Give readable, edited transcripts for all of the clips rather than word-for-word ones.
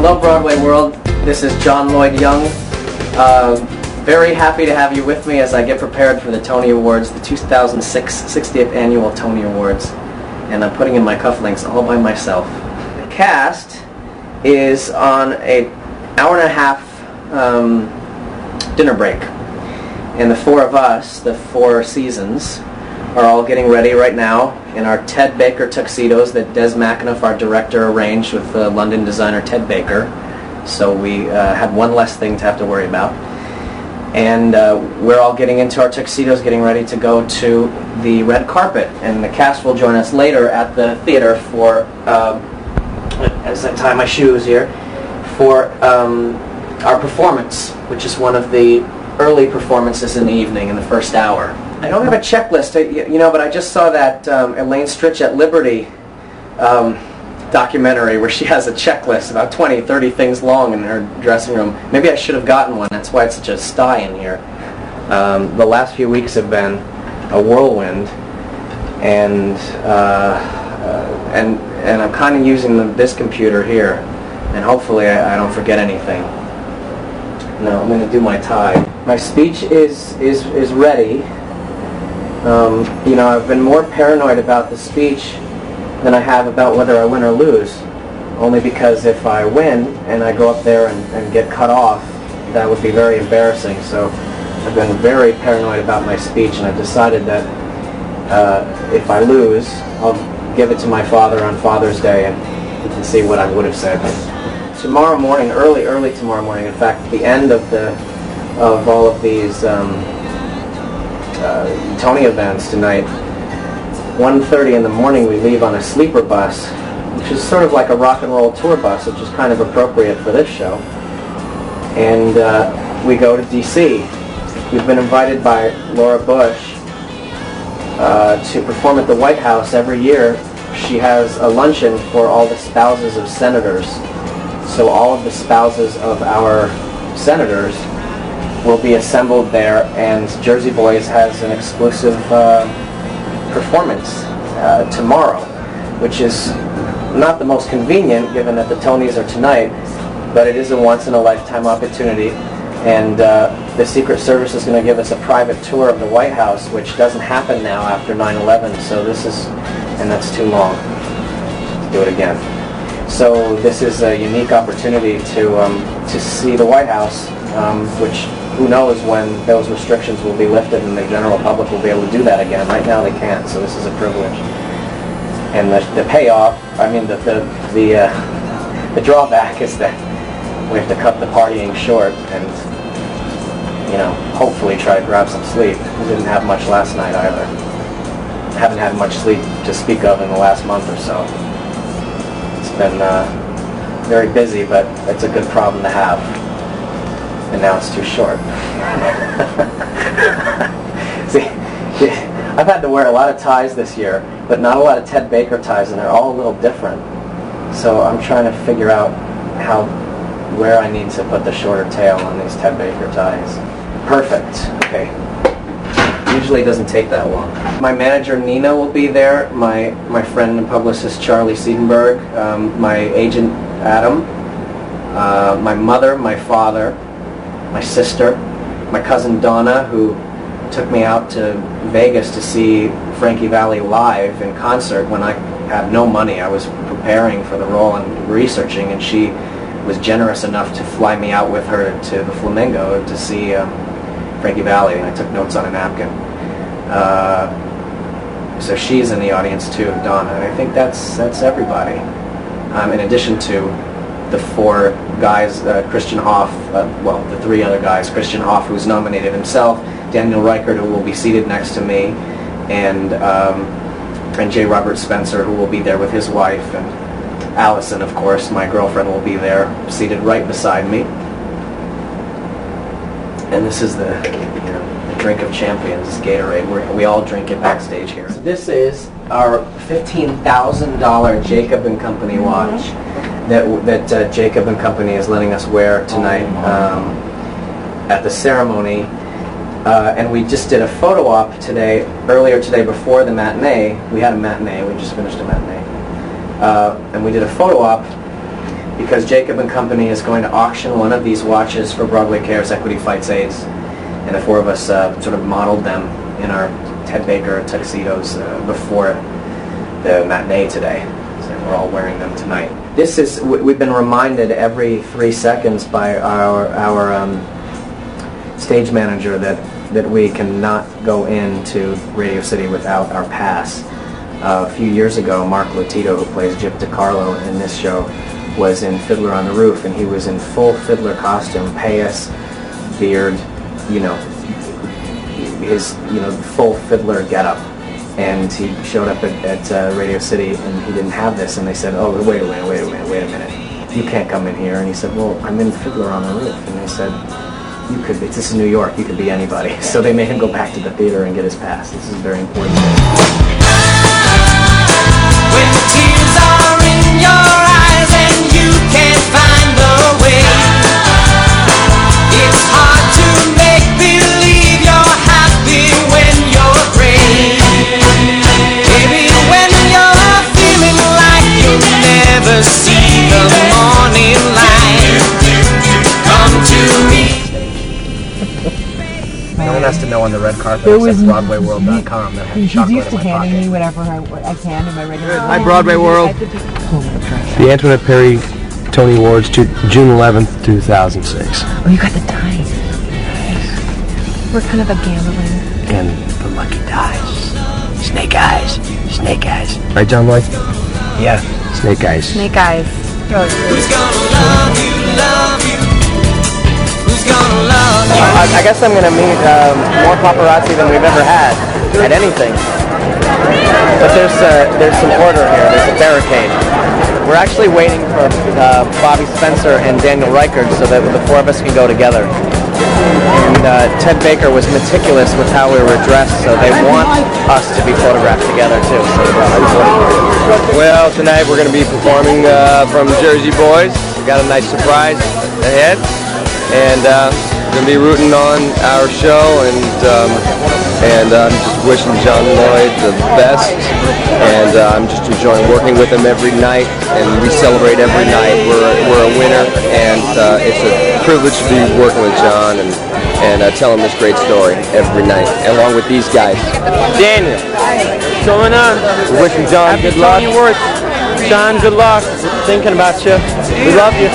Hello Broadway world, this is John Lloyd Young. Very happy to have you with me as I get prepared for the Tony Awards, the 2006 60th Annual Tony Awards. And I'm putting in my cufflinks all by myself. The cast is on an hour and a half dinner break. And the four of us, the four seasons, are all getting ready right now in our Ted Baker tuxedos that Des McAnuff, our director, arranged with London designer Ted Baker. So we had one less thing to have to worry about. And we're all getting into our tuxedos, getting ready to go to the red carpet. And the cast will join us later at the theater for, as I tie my shoes here, for our performance, which is one of the early performances in the evening, in the first hour. I don't have a checklist, but I just saw that Elaine Stritch at Liberty documentary where she has a checklist, about 20, 30 things long in her dressing room. Maybe I should have gotten one. That's why it's such a sty in here. The last few weeks have been a whirlwind, and I'm kind of using this computer here, and hopefully I don't forget anything. No, I'm going to do my tie. My speech is ready. I've been more paranoid about the speech than I have about whether I win or lose. Only because if I win and I go up there and get cut off, that would be very embarrassing. So I've been very paranoid about my speech, and I've decided that if I lose, I'll give it to my father on Father's Day, and you can see what I would have said. Tomorrow morning, early tomorrow morning, in fact, the end of all of these Tony events tonight, 1:30 in the morning we leave on a sleeper bus, which is sort of like a rock and roll tour bus, which is kind of appropriate for this show. And we go to D.C. We've been invited by Laura Bush to perform at the White House every year. She has a luncheon for all the spouses of senators. So all of the spouses of our senators will be assembled there, and Jersey Boys has an exclusive performance tomorrow, which is not the most convenient given that the Tonys are tonight, but it is a once-in-a-lifetime opportunity, and the Secret Service is going to give us a private tour of the White House, which doesn't happen now after 9/11, so this is, and that's too long to do it again. So this is a unique opportunity to see the White House, which who knows when those restrictions will be lifted and the general public will be able to do that again. Right now they can't, so this is a privilege. And the payoff, the drawback is that we have to cut the partying short and, hopefully try to grab some sleep. We didn't have much last night either. Haven't had much sleep to speak of in the last month or so. It's been very busy, but it's a good problem to have. And now it's too short. See, I've had to wear a lot of ties this year, but not a lot of Ted Baker ties, and they're all a little different. So I'm trying to figure out where I need to put the shorter tail on these Ted Baker ties. Perfect. Okay. Usually it doesn't take that long. My manager Nina will be there, my friend and publicist Charlie Siedenberg, my agent Adam, my mother, my father, my sister, my cousin Donna, who took me out to Vegas to see Frankie Valli live in concert when I had no money. I was preparing for the role and researching, and she was generous enough to fly me out with her to the Flamingo to see Frankie Valli, and I took notes on a napkin. So she's in the audience too, Donna, and I think that's everybody. In addition to the four guys, Christian Hoff, the three other guys, Christian Hoff, who's nominated himself, Daniel Reichert, who will be seated next to me, and J. Robert Spencer, who will be there with his wife, and Allison, of course, my girlfriend, will be there, seated right beside me. And this is the drink of champions, Gatorade. We all drink it backstage here. So this is our $15,000 Jacob & Company watch that Jacob & Company is letting us wear tonight at the ceremony. And we just did a photo op earlier today before the matinee. We had a matinee, we just finished a matinee. And we did a photo op because Jacob and Company is going to auction one of these watches for Broadway Cares Equity Fights AIDS, and the four of us sort of modeled them in our Ted Baker tuxedos before the matinee today. So we're all wearing them tonight. This is, we've been reminded every 3 seconds by our stage manager that we cannot go into Radio City without our pass. A few years ago, Mark Lotito, who plays Gyp DeCarlo in this show, was in Fiddler on the Roof, and he was in full Fiddler costume, payas, beard, his full Fiddler getup. And he showed up at Radio City, and he didn't have this, and they said, "Oh, wait a minute, you can't come in here." And he said, "Well, I'm in Fiddler on the Roof," and they said, "You could be. This is New York. You could be anybody." So they made him go back to the theater and get his pass. This is very important. When the tears are in your eyes and you can't find the way, it's hard to make believe you're happy when you're brave. Baby, when you're feeling like you'll never see the morning light, come to me. No one has to know on the red carpet except BroadwayWorld.com that I have chocolate He's used to in my handing pocket. me whatever I can in my regular. Hi, Broadway World. The Antoinette Perry Tony Awards, June 11th, 2006. Oh, you got the dice. Nice. We're kind of a gambling. And the lucky dice. Snake eyes. Snake eyes. Right, John Lloyd? Yeah. Snake eyes. Snake eyes. Who's gonna love you, love you? Who's gonna love you? I guess I'm going to meet more paparazzi than we've ever had at anything. But there's some order here. There's a barricade. We're actually waiting for Bobby Spencer and Daniel Reichert so that the four of us can go together. And Ted Baker was meticulous with how we were dressed, so they want us to be photographed together too. Well, tonight we're going to be performing from Jersey Boys. We got a nice surprise ahead. And we're going to be rooting on our show, and I'm just wishing John Lloyd the best, and I'm just enjoying working with him every night, and we celebrate every night. We're a winner, and it's a privilege to be working with John and tell him this great story every night, along with these guys. Daniel, what's going on? We're wishing John good luck. John, good luck. We're thinking about you. We love you.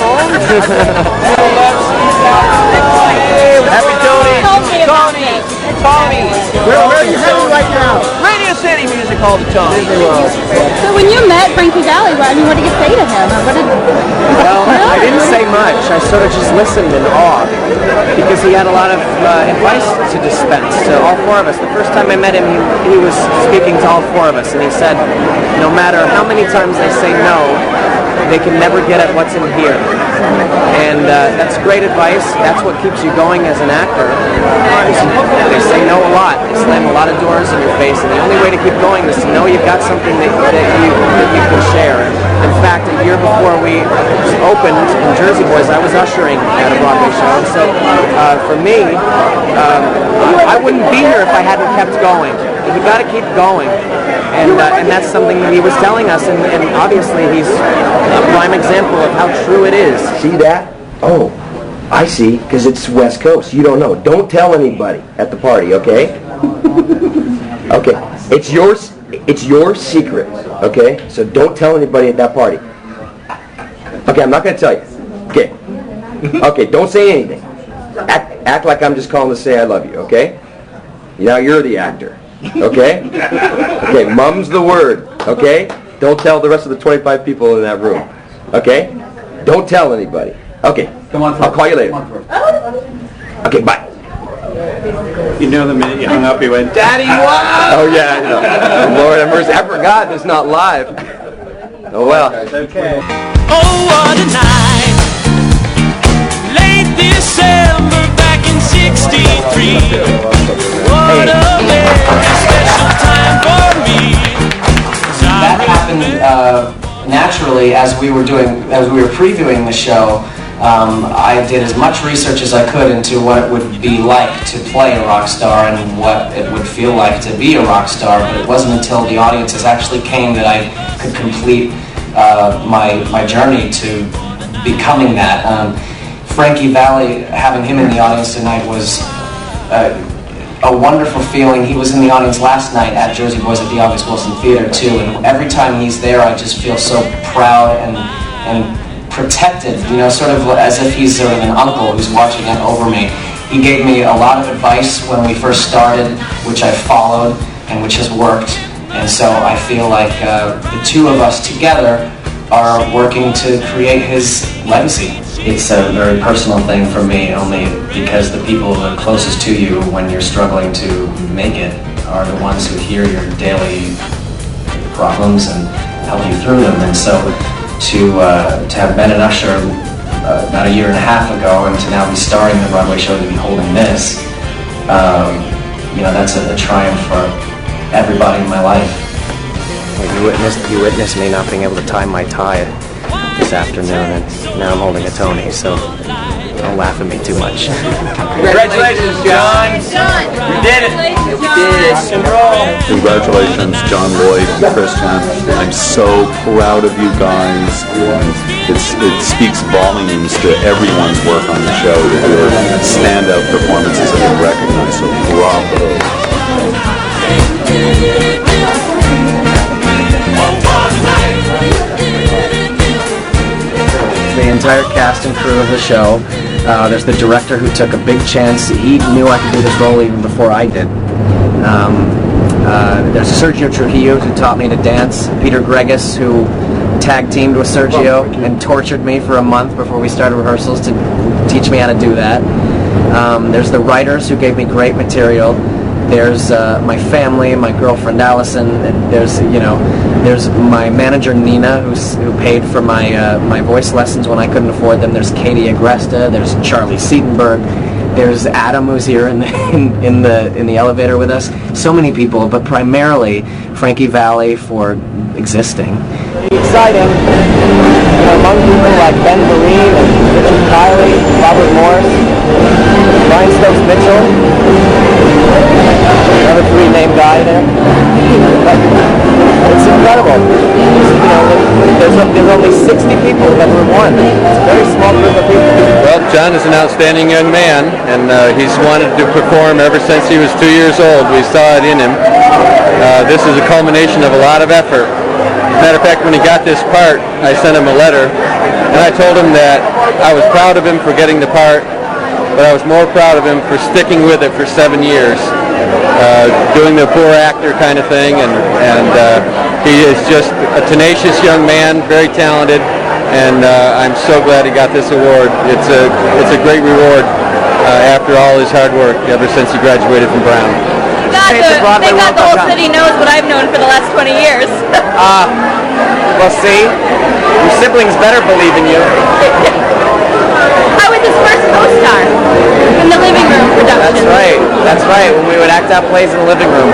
Happy Tony. Tony. Where are you headed right now? Radio City Music Hall to Tony. So when you met Frankie Valli, what did you say to him? Well, I didn't say much. I sort of just listened in awe because he had a lot of advice to dispense to all four of us. The first time I met him, he was speaking to all four of us, and he said, no matter how many times they say no, they can never get at what's in here. And that's great advice. That's what keeps you going as an actor. They say no a lot. They slam a lot of doors in your face, and the only way to keep going is to know you've got something that you can share. In fact, a year before we opened in Jersey Boys, I was ushering at a Broadway show. So for me, I wouldn't be here if I hadn't kept going. You got to keep going. And that's something that he was telling us, and obviously he's a prime example of how true it is. See that? Oh, I see, because it's West Coast. You don't know. Don't tell anybody at the party, okay? Okay. It's your secret, okay? So don't tell anybody at that party. Okay, I'm not going to tell you. Okay. Okay, don't say anything. Act like I'm just calling to say I love you, okay? Now you're the actor. Okay? Okay, mum's the word, okay? Don't tell the rest of the 25 people in that room. Okay? Don't tell anybody. Okay. Come on, I'll call you later. Okay, bye. You know, the minute you hung up, you went, Daddy, what? Oh, yeah, I know. Lord have mercy. I forgot it's not live. Oh, well. Okay. Oh, what a night. Late December back in '63. What a very special time for me. That happened naturally as we were previewing the show. I did as much research as I could into what it would be like to play a rock star and what it would feel like to be a rock star, but it wasn't until the audiences actually came that I could complete my journey to becoming that. Frankie Valli, having him in the audience tonight was a wonderful feeling. He was in the audience last night at Jersey Boys at the August Wilson Theater too, and every time he's there I just feel so proud and protected, you know, sort of as if he's sort of an uncle who's watching it over me. He gave me a lot of advice when we first started, which I followed and which has worked, and so I feel like the two of us together are working to create his legacy. It's a very personal thing for me, only because the people that are closest to you when you're struggling to make it are the ones who hear your daily problems and help you through them. And so to have Ben and Usher about a year and a half ago, and to now be starring in the Broadway show, to be holding this, you know, that's a triumph for everybody in my life. You witnessed me not being able to tie my tie this afternoon, and now I'm holding a Tony, so don't laugh at me too much. Congratulations, John! You did it! You did it! Congratulations, John, Lloyd, and Christian. I'm so proud of you guys. It speaks volumes to everyone's work on the show, that your standout performances have been recognized, so bravo. The entire cast and crew of the show. There's the director who took a big chance. He knew I could do this role even before I did. There's Sergio Trujillo who taught me to dance. Peter Gregus who tag teamed with Sergio and tortured me for a month before we started rehearsals to teach me how to do that. There's the writers who gave me great material. There's my family, my girlfriend Allison, and there's my manager Nina, who paid for my voice lessons when I couldn't afford them. There's Katie Agresta. There's Charlie Seatonberg. There's Adam, who's here in the elevator with us. So many people, but primarily Frankie Valli for existing. Exciting. Among people like Ben Vereen and Richard Kiley, Robert Morris, Brian Stokes Mitchell, another three-name guy there. But it's incredible. There's only 60 people that were won. It's a very small group of people. Well, John is an outstanding young man, and he's wanted to perform ever since he was 2 years old. We saw it in him. This is a culmination of a lot of effort. As a matter of fact, when he got this part, I sent him a letter, and I told him that I was proud of him for getting the part, but I was more proud of him for sticking with it for 7 years, doing the poor actor kind of thing, and he is just a tenacious young man, very talented, and I'm so glad he got this award. It's a great reward after all his hard work ever since he graduated from Brown. Thank God the whole city knows what I've known for the last 20 years. Well, see, your siblings better believe in you. I was his first co-star in the living room production. That's right, when we would act out plays in the living room.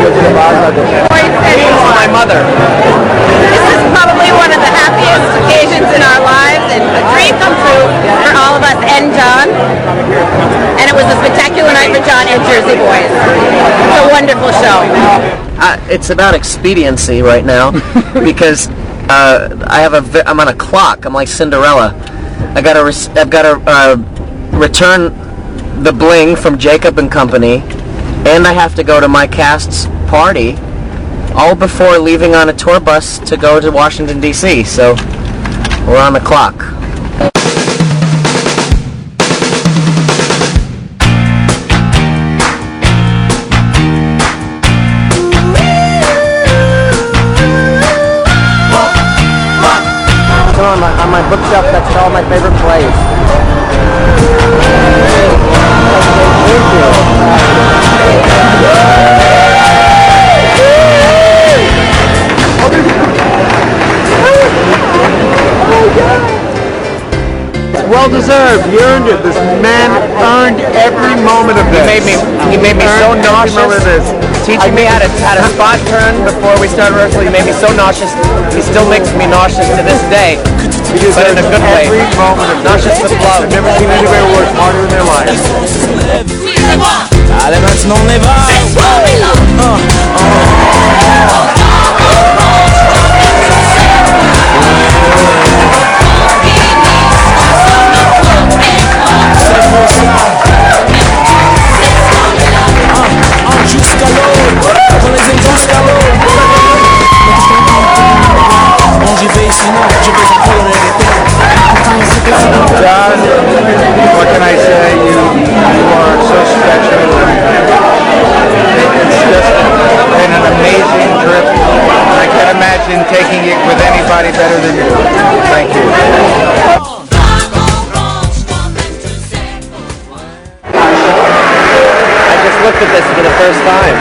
This is my mother. This is probably one of the happiest occasions in our lives, and a dream come true for all of us and John. And it was a spectacular night for John and Jersey Boys. It's a wonderful show. It's about expediency right now because I'm on a clock. I'm like Cinderella. I've got to return the bling from Jacob and Company, and I have to go to my cast's party, all before leaving on a tour bus to go to Washington, D.C. So we're on the clock. On my bookshelf, that's all my favorite plays. Well deserved. You earned it. This man earned every moment of this. He made me so nauseous. Teaching me how to spot turn before we started rehearsal. He made me so nauseous. He still makes me nauseous to this day. But in a good way. Every moment of Nauseous with love. I've never seen anybody work harder in their life. Allez maintenant on y va. Jusqu'à l'eau, on les aime jusqu'à l'eau. Bon j'y vais sinon, je vais en faire John, what can I say? You are so special. It's just been an amazing trip. I can't imagine taking it with anybody better than you. Thank you. I just looked at this for the first time.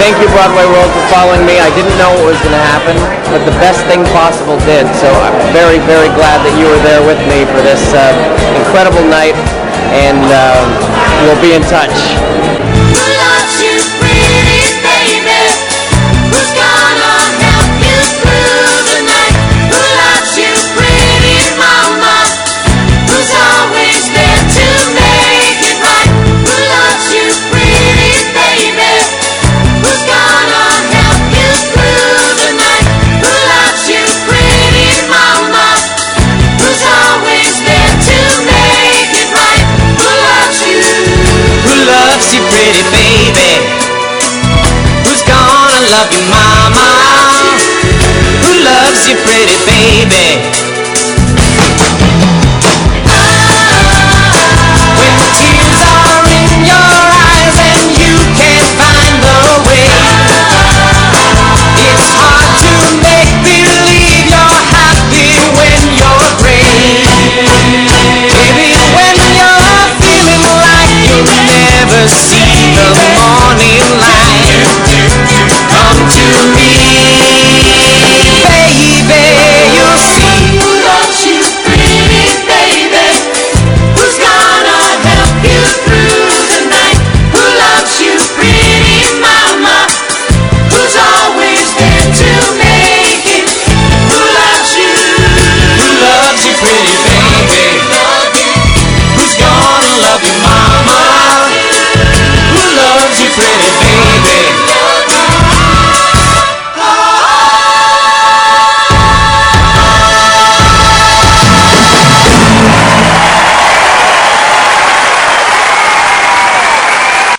Thank you, Broadway World, for following me. I didn't know what was going to happen, but the best thing possible did. So I'm very, very glad that you were there with me for this incredible night, and we'll be in touch.